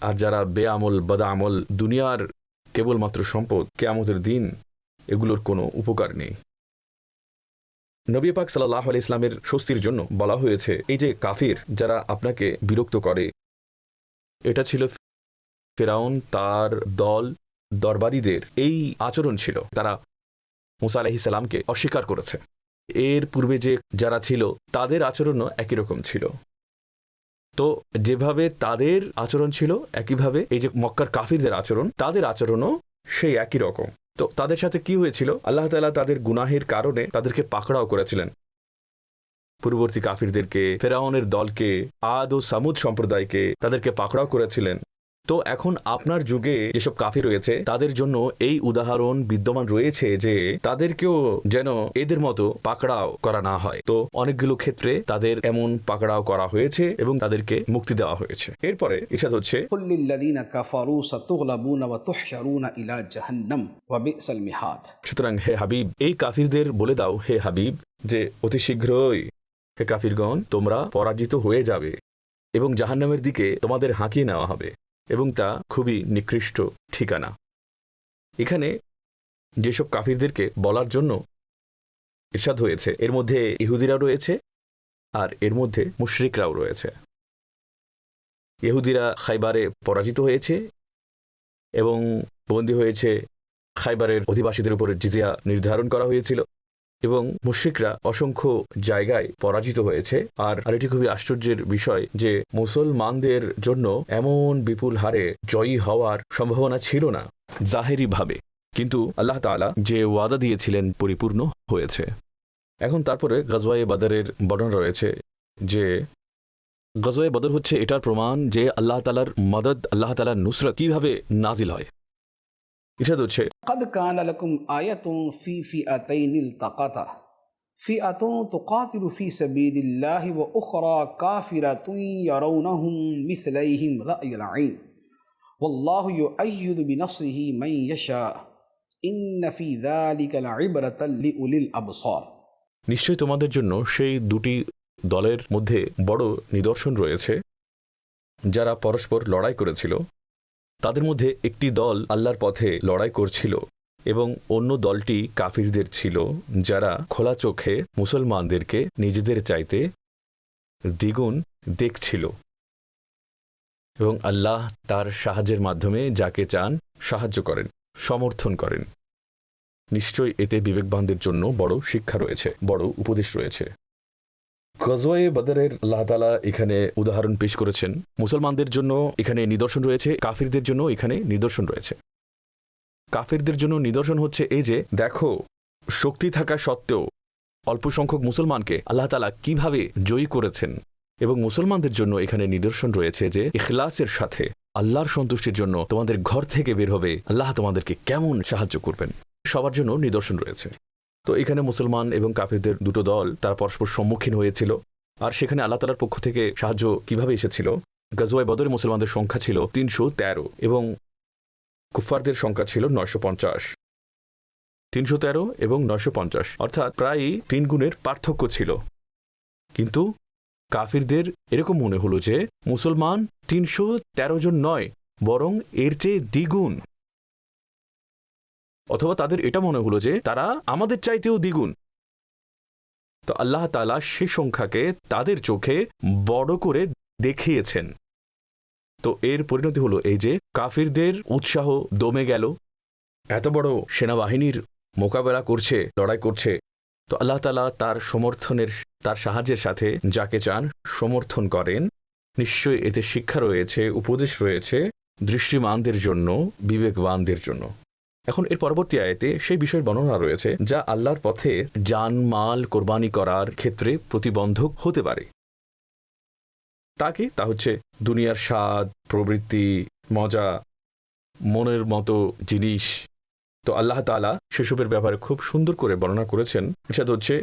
আর যারা বেআমল, বদআমল, দুনিয়ার কেবলমাত্র সম্পদ, কিয়ামতের দিন এগুলোর কোনো উপকার নেই। নবী পাক সাল্লাল্লাহু আলাইহি ইসলামের স্বস্তির জন্য বলা হয়েছে, এই যে কাফির যারা আপনাকে বিরক্ত করে, এটা ছিল ফিরআউন তার দল দরবারীদের এই আচরণ ছিল। তারা মুসা আলাইহিস সালামকে অস্বীকার করেছে। এর পূর্বে যে যারা ছিল তাদের আচরণও একই রকম ছিল। তো যেভাবে তাদের আচরণ ছিল, একইভাবে এই যে মক্কার কাফিরদের আচরণ, তাদের আচরণও সেই একই রকম। তো তাদের সাথে কি হয়েছিল? আল্লাহ তাআলা তাদের গুনাহের কারণে তাদেরকে পাকড়াও করেছিলেন। পূর্ববর্তী কাফিরদেরকে, ফিরআউনের দলকে, আদ ও সামুদ সম্প্রদায়কে তাদেরকে পাকড়াও করেছিলেন। তো এখন আপনার যুগে যেসব কাফির রয়েছে তাদের জন্য এই উদাহরণ বিদ্যমান রয়েছে যে তাদেরকেও যেন এদের মতো পাকড়াও করা না হয়। তো অনেকগুলো ক্ষেত্রে তাদের এমন পাকড়াও করা হয়েছে এবং তাদেরকে মুক্তি দেওয়া হয়েছে। এরপরে ইরশাদ হচ্ছে, কুল লিল্লাযীনা কাফারু সাতুগলাবুনা ওয়া তুহশারুনা ইলা জাহান্নাম ওয়া বিসাল মিহাদ। সুতরাং হে হাবিব, এই কাফিরদের বলে দাও হে হাবিব যে অতি শীঘ্রই হে কাফিরগণ, তোমরা পরাজিত হয়ে যাবে এবং জাহান্নামের দিকে তোমাদের হাঁকিয়ে নেওয়া হবে এবং তা খুবই নিকৃষ্ট ঠিকানা। এখানে যেসব কাফিরদেরকে বলার জন্য ইরশাদ হয়েছে, এর মধ্যে ইহুদিরাও রয়েছে আর এর মধ্যে মুশরিকরাও রয়েছে। ইহুদিরা খাইবারে পরাজিত হয়েছে এবং বন্দী হয়েছে। খাইবারের অধিবাসীদের উপরে জিজিয়া নির্ধারণ করা হয়েছিল এবং মুশরিকরা অসংখ্য জায়গায় পরাজিত হয়েছে। আর এটি খুবই আশ্চর্যের বিষয় যে মুসলমানদের জন্য এমন বিপুল হারে জয়ী হওয়ার সম্ভাবনা ছিল না জাহেরি ভাবে, কিন্তু আল্লাহ তাআলা যে ওয়াদা দিয়েছিলেন পরিপূর্ণ হয়েছে। এখন তারপরে গাজওয়ায়ে বদরের বর্ণনা রয়েছে যে গাজওয়ায়ে বদর হচ্ছে এটার প্রমাণ যে আল্লাহ তাআলার মদদ, আল্লাহ তাআলার নুসরত কিভাবে নাজিল হয়। ইরশাদ হচ্ছে, قد كان لكم آية في فئتين التقتا فئة تقاتل في سبيل الله وأخرى كافرة يرونهم مثليهم رأي العين والله يؤيد بنصره من يشاء ইন্না ফি যালিকা লাইবরাতাল লিউলিল আবসার। নিশ্চয়ই তোমাদের জন্য সেই দুটি দলের মধ্যে বড় নিদর্শন রয়েছে যারা পরস্পর লড়াই করেছিল। তাদের মধ্যে একটি দল আল্লাহর পথে লড়াই করছিল এবং অন্য দলটি কাফিরদের ছিল, যারা খোলা চোখে মুসলমানদেরকে নিজেদের চাইতে দ্বিগুণ দেখছিল এবং আল্লাহ তার সাহায্যের মাধ্যমে যাকে চান সাহায্য করেন, সমর্থন করেন। নিশ্চয়ই এতে বিবেকবানদের জন্য বড় শিক্ষা রয়েছে, বড় উপদেশ রয়েছে। গজওয়ায়ে বদরের আল্লাহ তাআলা এখানে উদাহরণ পেশ করেছেন। মুসলমানদের জন্য এখানে নিদর্শন রয়েছে, কাফিরদের জন্য এখানে নিদর্শন রয়েছে। কাফিরদের জন্য নিদর্শন হচ্ছে এই যে, দেখো শক্তি থাকা সত্ত্বেও অল্প সংখ্যক মুসলমানকে আল্লাহ তাআলা কিভাবে জয়ী করেছেন। এবং মুসলমানদের জন্য এখানে নিদর্শন রয়েছে যে ইখলাসের সাথে আল্লাহর সন্তুষ্টির জন্য তোমাদের ঘর থেকে বের হবে আল্লাহ তোমাদেরকে কেমন সাহায্য করবেন। সবার জন্য নিদর্শন রয়েছে। তো এখানে মুসলমান এবং কাফিরদের দুটো দল তারা পরস্পর সম্মুখীন হয়েছিল, আর সেখানে আল্লাহ তাআলার পক্ষ থেকে সাহায্য কিভাবে এসেছিল। গজওয়ায়ে বদরে মুসলমানদের সংখ্যা ছিল ৩১৩ এবং কুফফারদের সংখ্যা ছিল ৯৫০। ৩১৩ এবং ৯৫০, অর্থাৎ প্রায় ৩ গুণের পার্থক্য ছিল। কিন্তু কাফিরদের এরকম মনে হলো যে মুসলমান ৩১৩ জন নয়, বরং এর চেয়ে দ্বিগুণ। অথবা তাদের এটা মনে হলো যে তারা আমাদের চাইতেও দ্বিগুণ। তো আল্লাহ তাআলা সে সংখ্যাকে তাদের চোখে বড় করে দেখিয়েছেন। তো এর পরিণতি হলো এই যে কাফিরদের উৎসাহ দমে গেল। এত বড় সেনাবাহিনীর মোকাবেলা করছে, লড়াই করছে। তো আল্লাহ তাআলা তার সমর্থনের, তার সাহায্যের সাথে যাকে চান সমর্থন করেন। নিশ্চয়ই এতে শিক্ষা রয়েছে, উপদেশ রয়েছে দৃষ্টিমানদের জন্য, বিবেকবানদের জন্য। এখন এর পরবর্তী আয়াতে সেই বিষয়ের বর্ণনা রয়েছে যা আল্লাহর পথে জানমাল কোরবানি করার ক্ষেত্রে প্রতিবন্ধক হতে পারে। তা হচ্ছে দুনিয়ার স্বাদ, প্রবৃত্তি, মজা, মনের মতো জিনিস। তো আল্লাহ তাআলা সেসবের ব্যাপারে খুব সুন্দর করে বর্ণনা করেছেন। সেটা হচ্ছে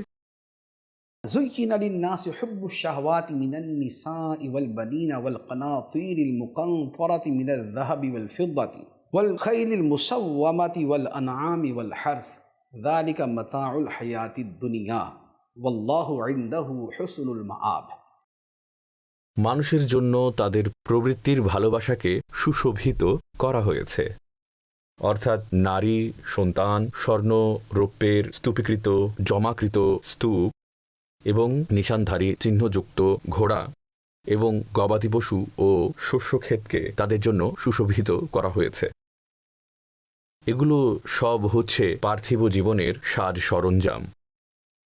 زين للناس حب الشهوات من النساء والبنين والقناطير المقنطرة من الذهب والفضة والخيل المسومة والأنعام والحرث ذلك متاع الحياة الدنيا والله عنده حسن المآب। মানুষের জন্য তাদের প্রবৃত্তির ভালোবাসাকে সুশোভিত করা হয়েছে, অর্থাৎ নারী, সন্তান, স্বর্ণ, রৌপ্যের স্তূপীকৃত, জমাকৃত স্তূপ এবং নিশানধারী চিহ্নযুক্ত ঘোড়া এবং গবাদি পশু ও শস্যক্ষেতকে তাদের জন্য সুশোভিত করা হয়েছে। এগুলো সব হচ্ছে পার্থিব জীবনের সাজ সরঞ্জাম,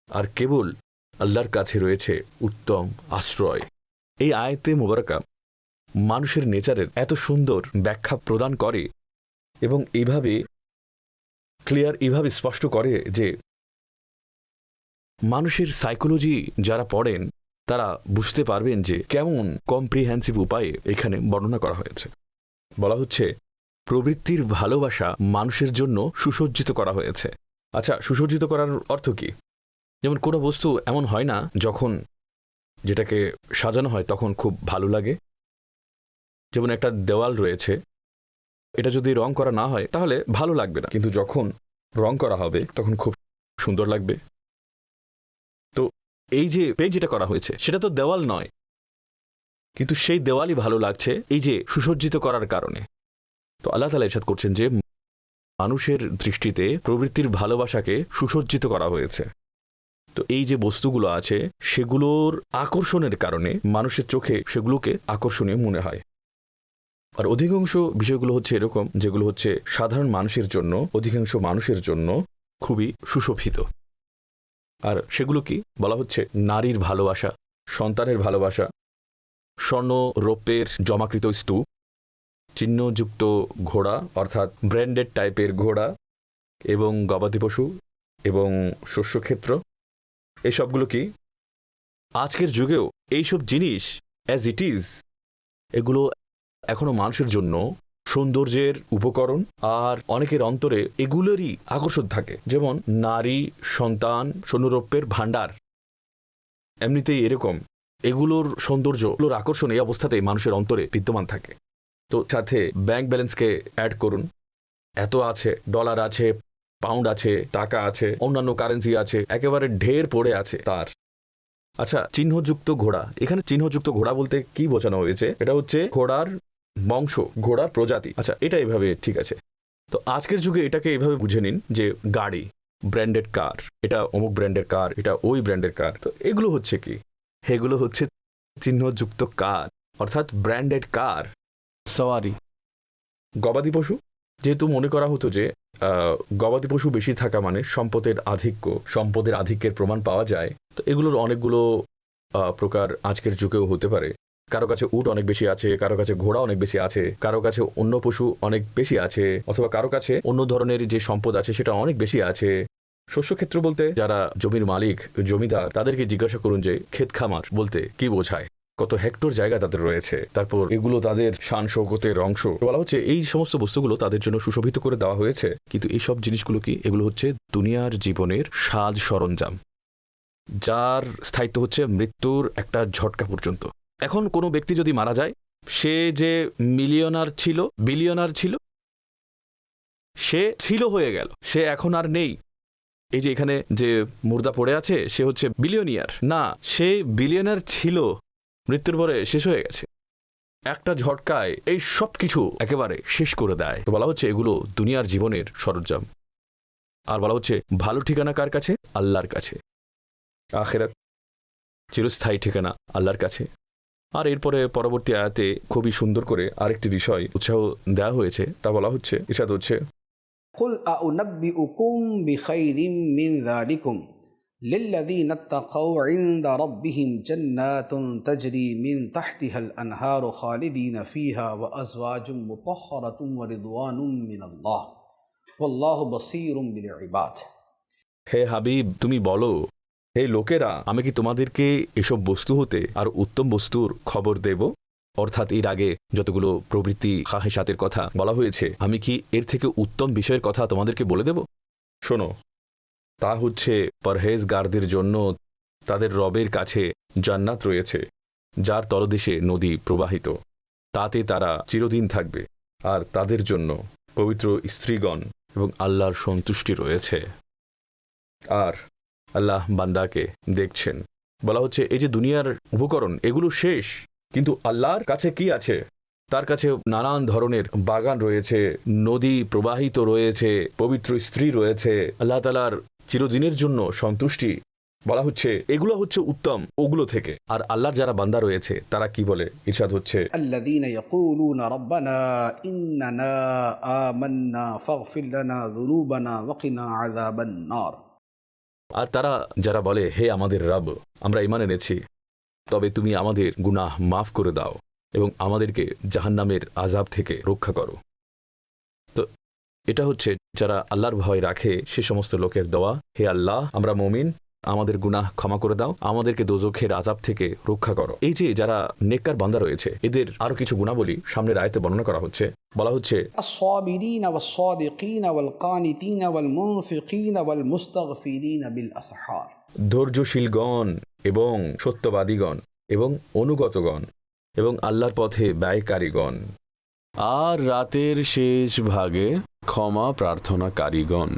আর কেবল আল্লাহর কাছে রয়েছে উত্তম আশ্রয়। এই আয়াতে মোবারকা মানুষের নেচারের এত সুন্দর ব্যাখ্যা প্রদান করে এবং এইভাবে ক্লিয়ার, এইভাবে স্পষ্ট করে যে মানুষের সাইকোলজি যারা পড়েন তারা বুঝতে পারবেন যে কেমন কম্প্রিহেন্সিভ উপায়ে এখানে বর্ণনা করা হয়েছে। বলা হচ্ছে প্রবৃত্তির ভালোবাসা মানুষের জন্য সুসজ্জিত করা হয়েছে। আচ্ছা, সুসজ্জিত করার অর্থ কি? যেমন কোনো বস্তু এমন হয় না যখন যেটাকে সাজানো হয় তখন খুব ভালো লাগে। যেমন একটা দেওয়াল রয়েছে, এটা যদি রং করা না হয় তাহলে ভালো লাগবে না, কিন্তু যখন রং করা হবে তখন খুব সুন্দর লাগবে। তো এই যে পেইন্ট যেটা করা হয়েছে সেটা তো দেওয়াল নয়, কিন্তু সেই দেওয়ালই ভালো লাগছে এই যে সুসজ্জিত করার কারণে। তো আল্লাহ তাআলা ইরশাদ করছেন যে মানুষের দৃষ্টিতে প্রবৃত্তির ভালোবাসাকে সুসজ্জিত করা হয়েছে। তো এই যে বস্তুগুলো আছে সেগুলোর আকর্ষণের কারণে মানুষের চোখে সেগুলোকে আকর্ষণীয় মনে হয়। আর অধিকাংশ বিষয়গুলো হচ্ছে এরকম যেগুলো হচ্ছে সাধারণ মানুষের জন্য, অধিকাংশ মানুষের জন্য খুবই সুশোভিত। আর সেগুলো কি বলা হচ্ছে? নারীর ভালোবাসা, সন্তানের ভালোবাসা, স্বর্ণ রৌপ্যের জমাকৃত স্তূপ, চিহ্নযুক্ত ঘোড়া অর্থাৎ ব্র্যান্ডেড টাইপের ঘোড়া এবং গবাদি পশু এবং শস্যক্ষেত্র। এই সবগুলো কি আজকের যুগেও এইসব জিনিস অ্যাজ ইট ইজ এগুলো এখনো মানুষের জন্য সৌন্দর্যের উপকরণ, আর অনেকের অন্তরে এগুলোরই আকর্ষণ থাকে। যেমন নারী, সন্তান, স্বর্ণরৌপ্যের ভাণ্ডার, এমনিতেই এরকম এগুলোর সৌন্দর্য, এগুলোর আকর্ষণ এই অবস্থাতেই মানুষের অন্তরে বিদ্যমান থাকে। তো সাথে ব্যাংক ব্যালেন্সকে অ্যাড করুন, এত আছে, ডলার আছে, পাউন্ড আছে, টাকা আছে, অন্যান্য কারেন্সি আছে, একেবারে ঢের পড়ে আছে তার। আচ্ছা, চিহ্নযুক্ত ঘোড়া, এখানে চিহ্নযুক্ত ঘোড়া বলতে কি বোঝানো হয়েছে? এটা হচ্ছে ঘোড়ার বংশ, ঘোড়ার প্রজাতি। আচ্ছা, এটা এভাবে ঠিক আছে। তো আজকের যুগে এটাকে এভাবে বুঝে নিন যে গাড়ি, ব্র্যান্ডেড কার, এটা অমুক ব্র্যান্ডের কার, এটা ওই ব্র্যান্ডের কার। তো এগুলো হচ্ছে কি? এগুলো হচ্ছে চিহ্নযুক্ত কার, অর্থাৎ ব্র্যান্ডেড কার। সওয়ারি। গবাদি পশু, যেহেতু মনে করা হতো যে গবাদি পশু বেশি থাকা মানে সম্পদের আধিক্য, সম্পদের আধিক্যের প্রমাণ পাওয়া যায়। তো এগুলোর অনেকগুলো প্রকার আজকের যুগেও হতে পারে। কারো কাছে উট অনেক বেশি আছে, কারো কাছে ঘোড়া অনেক বেশি আছে, কারো কাছে অন্য পশু অনেক বেশি আছে, অথবা কারো কাছে অন্য ধরনের যে সম্পদ আছে সেটা অনেক বেশি আছে। শস্যক্ষেত্র বলতে যারা জমির মালিক, জমিদার, তাদেরকে জিজ্ঞাসা করুন যে ক্ষেত খামার বলতে কি বোঝায়, কত হেক্টর জায়গা তাদের রয়েছে, তারপর এগুলো তাদের শান শৌকতের অংশ। বলা হচ্ছে এই সমস্ত বস্তুগুলো তাদের জন্য সুশোভিত করে দেওয়া হয়েছে, কিন্তু এই সব জিনিসগুলো কি? এগুলো হচ্ছে দুনিয়ার জীবনের সাজ সরঞ্জাম, যার স্থায়িত্ব হচ্ছে মৃত্যুর একটা ঝটকা পর্যন্ত। এখন কোনো ব্যক্তি যদি মারা যায়, সে যে মিলিয়নার ছিল, বিলিয়নার ছিল, সে ছিল হয়ে গেল, সে এখন আর নেই। এই যে এখানে যে মুর্দা পড়ে আছে, সে হচ্ছে বিলিয়নিয়ার না, সে বিলিয়নার ছিল, মৃত্যুর পরে শেষ হয়ে গেছে। একটা ঝটকায় এই সব কিছু একেবারে শেষ করে দেয়। তো বলা হচ্ছে এগুলো দুনিয়ার জীবনের সরঞ্জাম। আর বলা হচ্ছে ভালো ঠিকানা কার কাছে? আল্লাহর কাছে। আখিরাত, চিরস্থায়ী ঠিকানা আল্লাহর কাছে। আর এরপরে পরবর্তী আয়াতে খুবই সুন্দর করে আরেকটি বিষয় উৎসাহ দেওয়া হয়েছে, তা বলা হচ্ছে, ইরশাদ হচ্ছে, قل أنبئكم بخير من ذلكم للذين اتقوا عند ربهم جنات تجري من تحتها الأنهار خالدين فيها وأزواج مطهرة ورضوان من الله والله بصير بالعباد। হে হাবিব, তুমি বলো, হে লোকেরা, আমি কি তোমাদেরকে এসব বস্তু হতে আর উত্তম বস্তুর খবর দেব? অর্থাৎ এর আগে যতগুলো প্রবৃত্তি খাহেসাতের কথা বলা হয়েছে, আমি কি এর থেকে উত্তম বিষয়ের কথা তোমাদেরকে বলে দেব? শোনো, তা হচ্ছে পরহেজগারদের জন্য তাদের রবের কাছে জান্নাত রয়েছে, যার তলদেশে নদী প্রবাহিত, তাতে তারা চিরদিন থাকবে, আর তাদের জন্য পবিত্র স্ত্রীগণ এবং আল্লাহর সন্তুষ্টি রয়েছে। আর আল্লাহ বান্দাকে দেখছেন। বলা হচ্ছে এই যে দুনিয়ার উপকরণ, এগুলো শেষ, কিন্তু আল্লাহর কাছে কি আছে? তার কাছে নানান ধরনের বাগান রয়েছে, নদী প্রবাহিত রয়েছে, পবিত্র স্ত্রী রয়েছে, আল্লাহ তাআলার চিরদিনের জন্য সন্তুষ্টি। বলা হচ্ছে এগুলো হচ্ছে উত্তম ওগুলো থেকে। আর আল্লাহর যারা বান্দা রয়েছে তারা কি বলে? ইরশাদ হচ্ছে, الذين يقولون ربنا إننا آمنا فاغفر لنا ذنوبنا وقنا عذاب النار। আর তারা যারা বলে, হে আমাদের রব, আমরা ঈমান এনেছি, তবে তুমি আমাদের গুনাহ মাফ করে দাও এবং আমাদেরকে জাহান্নামের আযাব থেকে রক্ষা করো। তো এটা হচ্ছে যারা আল্লাহর ভয় রাখে সে সমস্ত লোকের দোয়া। হে আল্লাহ, আমরা মুমিন, আমাদের গুনাহ ক্ষমা করে দাও, আমাদেরকে দোজখের আযাব থেকে রক্ষা করো। এই যে যারা নেককার বান্দা রয়েছে, এদের আরো কিছু গুণাবলী সামনের আয়াতে বর্ণনা করা হচ্ছে। বলা হচ্ছে, الصابرين والصادقين والقانتين والمنفقين والمستغفرين بالأسحار। ধৈর্যশীলগণ এবং সত্যবাদীগণ এবং অনুগতগণ এবং আল্লাহর পথে ব্যয়কারীগণ, আর রাতের শেষ ভাগে ক্ষমা প্রার্থনাকারীগণ।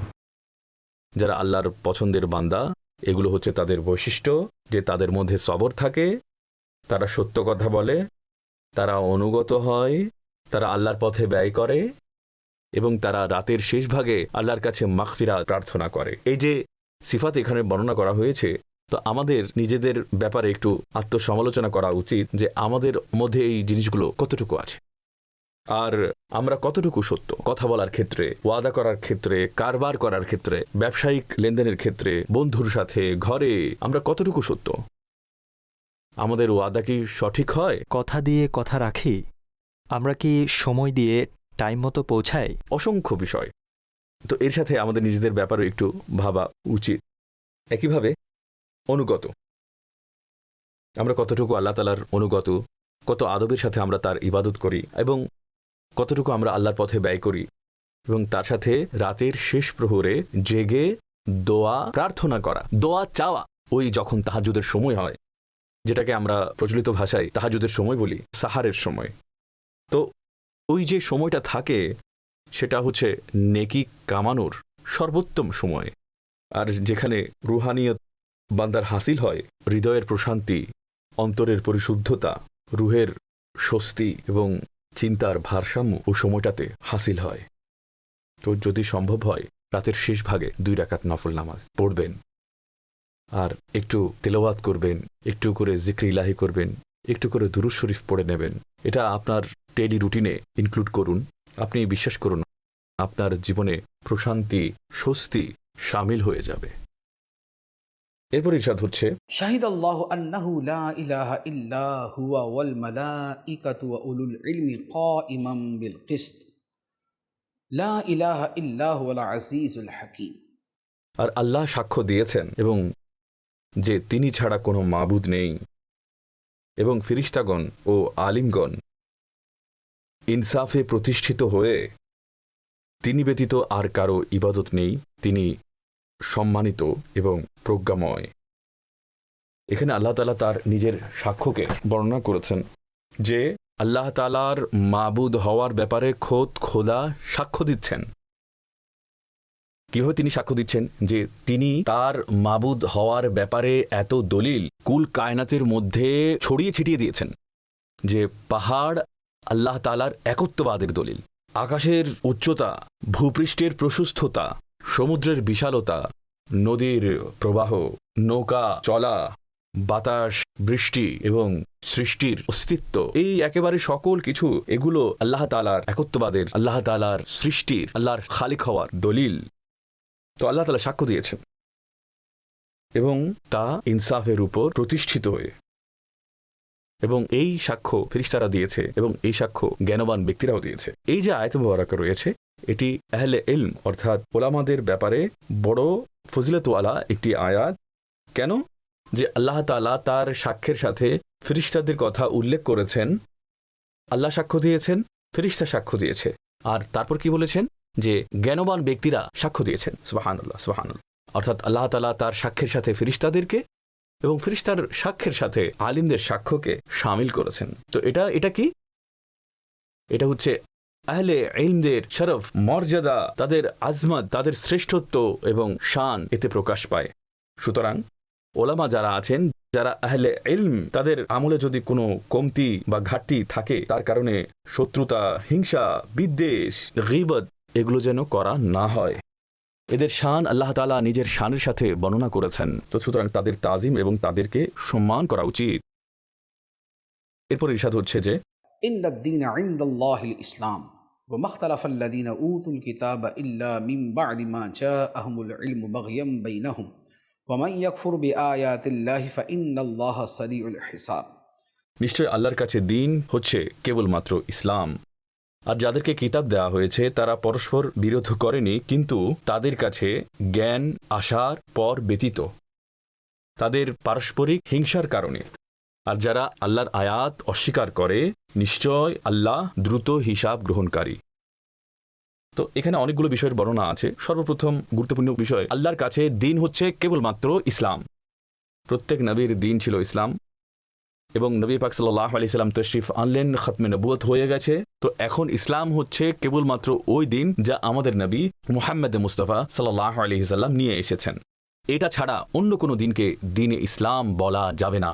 যারা আল্লাহর পছন্দের বান্দা, এগুলো হচ্ছে তাদের বৈশিষ্ট্য, যে তাদের মধ্যে সবর থাকে, তারা সত্য কথা বলে, তারা অনুগত হয়, তারা আল্লাহর পথে ব্যয় করে এবং তারা রাতের শেষ ভাগে আল্লাহর কাছে মাগফিরাত প্রার্থনা করে। এই যে সিফাত এখানে বর্ণনা করা হয়েছে, তো আমাদের নিজেদের ব্যাপারে একটু আত্মসমালোচনা করা উচিত যে আমাদের মধ্যে এই জিনিসগুলো কতটুকু আছে, আর আমরা কতটুকু সত্য কথা বলার ক্ষেত্রে, ওয়াদা করার ক্ষেত্রে, কারবার করার ক্ষেত্রে, ব্যবসায়িক লেনদেনের ক্ষেত্রে, বন্ধুর সাথে, ঘরে আমরা কতটুকু সত্য? আমাদের ওয়াদা কি সঠিক হয়? কথা দিয়ে কথা রাখি? আমরা কি সময় দিয়ে টাইম মতো পৌঁছাই? অসংখ্য বিষয়। তো এর সাথে আমাদের নিজেদের ব্যাপারে একটু ভাবা উচিত। একইভাবে অনুগত, আমরা কতটুকু আল্লাহ তাআলার অনুগত, কত আদবের সাথে আমরা তার ইবাদত করি এবং কতটুকু আমরা আল্লাহর পথে ব্যয় করি, এবং তার সাথে রাতের শেষ প্রহরে জেগে দোয়া প্রার্থনা করা, দোয়া চাওয়া। ওই যখন তাহাজ্জুদের সময় হয়, যেটাকে আমরা প্রচলিত ভাষায় তাহাজ্জুদের সময় বলি, সাহারের সময়, তো ওই যে সময়টা থাকে সেটা হচ্ছে নেকি কামানোর সর্বোত্তম সময়, আর যেখানে রুহানিয়ত বান্দার হাসিল হয়, হৃদয়ের প্রশান্তি, অন্তরের পরিশুদ্ধতা, রুহের স্বস্তি এবং চিন্তার ভারসাম্য ও সময়টাতে হাসিল হয়। তো যদি সম্ভব হয় রাতের শেষ ভাগে 2 রাকাত নফল নামাজ পড়বেন, আর একটু তেলাওয়াত করবেন, একটু করে জিক্র ইলাহি করবেন, একটু করে দুরূদ শরীফ পড়ে নেবেন। এটা আপনার ডেইলি রুটিনে ইনক্লুড করুন। আপনি বিশ্বাস করুন, আপনার জীবনে প্রশান্তি, স্বস্তি শামিল হয়ে যাবে। এরপর ইরশাদ হচ্ছে, শাহিদাল্লাহু আন্নাহু লা ইলাহা ইল্লা হুয়া ওয়াল মালাইকাতু ওয়া উলুল ইলমি কাইমান বিল কিসত লা ইলাহা ইল্লা হুয়াল আজিজুল হাকীম। আর আল্লাহ সাক্ষ্য দিয়েছেন এবং যে তিনি ছাড়া কোনো মাবুদ নেই, এবং ফিরিশতাগণ ও আলিমগণ ইনসাফে প্রতিষ্ঠিত হয়ে তিনি ব্যতীত আর কারো ইবাদত নেই, তিনি সম্মানিত এবং প্রজ্ঞাময়। এখানে আল্লাহ তাআলা তার নিজের সাক্ষ্যকে বর্ণনা করেছেন যে আল্লাহ তাআলার মাবুদ হওয়ার ব্যাপারে খোদ খোদা সাক্ষ্য দিচ্ছেন। কিভাবে তিনি সাক্ষ্য দিচ্ছেন? যে তিনি তার মাবুদ হওয়ার ব্যাপারে এত দলিল কুল কায়নাতের মধ্যে ছড়িয়ে ছিটিয়ে দিয়েছেন যে পাহাড় আল্লাহ তাআলার একত্ববাদের দলিল, আকাশের উচ্চতা, ভূপৃষ্ঠের প্রশস্ততা, সমুদ্রের বিশালতা, নদীর প্রবাহ, নৌকা চলা, বাতাস, বৃষ্টি এবং সৃষ্টির অস্তিত্ব, এই একেবারে সকল কিছু, এগুলো আল্লাহ তাআলার একত্ববাদের, আল্লাহ তাআলার সৃষ্টির, আল্লাহর খালিক হওয়ার দলিল। তো আল্লাহ তাআলা সাক্ষ্য দিয়েছেন এবং তা ইনসাফের উপর প্রতিষ্ঠিত হয়ে, এবং এই সাক্ষ্য ফেরেশতারা দিয়েছে এবং এই সাক্ষ্য জ্ঞানবান ব্যক্তিরাও দিয়েছে। এই যে আয়াত মুবারাকা রয়েছে, এটি আহলে ইলম অর্থাৎ ওলামাদের ব্যাপারে বড় ফজিলতওয়ালা একটি আয়াত। কেন? যে আল্লাহ তাআলা তার সাক্ষ্যের সাথে ফেরেশতাদের কথা উল্লেখ করেছেন। আল্লাহ সাক্ষ্য দিয়েছেন, ফেরেশতা সাক্ষ্য দিয়েছে, আর তারপর কি বলেছেন? যে জ্ঞানবান ব্যক্তিরা সাক্ষ্য দিয়েছেন। সুবহানাল্লাহ, সুবহানাল্লাহ। অর্থাৎ আল্লাহ তাআলা তার সাক্ষ্যের সাথে ফেরেশতাদেরকে এবং ফেরেশতার সাক্ষ্যের সাথে আলিমদের সাক্ষ্যকে শামিল করেছেন। তো এটা কি? এটা হচ্ছে আহলে ইলমদের শরফ, মর্যাদা, তাদের আজমত, তাদের শ্রেষ্ঠত্ব এবং শান এতে প্রকাশ পায়। সুতরাং ওলামা যারা আছেন, যারা আহলে ইলম, তাদের আমলে যদি কোনো কমতি বা ঘাটতি থাকে, তার কারণে শত্রুতা, হিংসা, বিদ্বেষ, গীবত এগুলো যেন করা না হয়। এদের শান আল্লাহ তাআলা নিজের শানের সাথে বর্ণনা করেছেন। তো সুতরাং তাদের তাজিম এবং তাদেরকে সম্মান করা উচিত। এরপর ইরশাদ হচ্ছে যে ইন্নাদ-দীনা ইনদাল্লাহিল ইসলাম ওয়া মাখতালাফাল্লাযীনা উতুল কিতাবা ইল্লা মিন বা'দি মা জাআহুমুল ইলমু বাগয়াম বাইনাহুম ওয়া মান ইয়াকফুর বিআয়াতিল্লাহি ফাইন্নাল্লাহা সারিউল হিসাব। নিশ্চয় আল্লাহর কাছে দ্বীন হচ্ছে কেবলমাত্র ইসলাম, আর যাদেরকে কিতাব দেওয়া হয়েছে তারা পরস্পর বিরোধ করেনি, কিন্তু তাদের কাছে জ্ঞান আসার পর ব্যতীত, তাদের পারস্পরিক হিংসার কারণে। আর যারা আল্লাহর আয়াত অস্বীকার করে, নিশ্চয় আল্লাহ দ্রুত হিসাব গ্রহণকারী। তো এখানে অনেকগুলো বিষয়ের বর্ণনা আছে। সর্বপ্রথম গুরুত্বপূর্ণ বিষয়, আল্লাহর কাছে দ্বীন হচ্ছে কেবলমাত্র ইসলাম। প্রত্যেক নবীর দ্বীন ছিল ইসলাম, এবং নবী পাক সাল্লাল্লাহু আলাইহি সাল্লাম তশরিফ আনলেন, খতমে নবুয়ত হয়ে গেছে। তো এখন ইসলাম হচ্ছে কেবলমাত্র ওই দিন যা আমাদের নবী মুহাম্মদ মুস্তাফা সাল্লাল্লাহু আলাইহি সাল্লাম নিয়ে এসেছেন। এটা ছাড়া অন্য কোনো দিনকে দ্বীনে ইসলাম বলা যাবে না।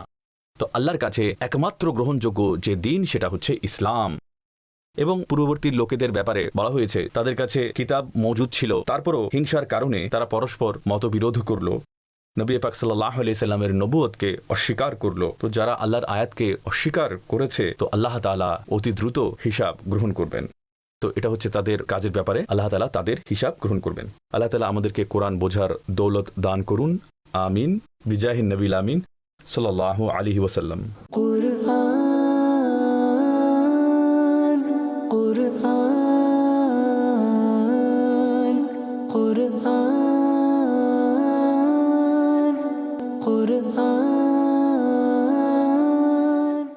তো আল্লাহর কাছে একমাত্র গ্রহণযোগ্য যে দিন সেটা হচ্ছে ইসলাম। এবং পূর্ববর্তী লোকেদের ব্যাপারে বলা হয়েছে তাদের কাছে কিতাব মজুদ ছিল, তারপরও হিংসার কারণে তারা পরস্পর মতবিরোধ করল, নবী পাক সাল্লাল্লাহু আলাইহি সাল্লামের নবুয়তকে অস্বীকার করলো। তো যারা আল্লাহর আয়াতকে অস্বীকার করেছে, তো আল্লাহ তাআলা অতি দ্রুত হিসাব গ্রহণ করবেন। তো এটা হচ্ছে তাদের কাজের ব্যাপারে আল্লাহ তাআলা তাদের হিসাব গ্রহণ করবেন। আল্লাহ তাআলা আমাদেরকে কোরআন বোঝার দৌলত দান করুন। আমিন। বিজাহিন নবীল আমিন সাল্লাল্লাহু আলাইহি ওয়াসাল্লাম। কুরআন কুরআন কুরআন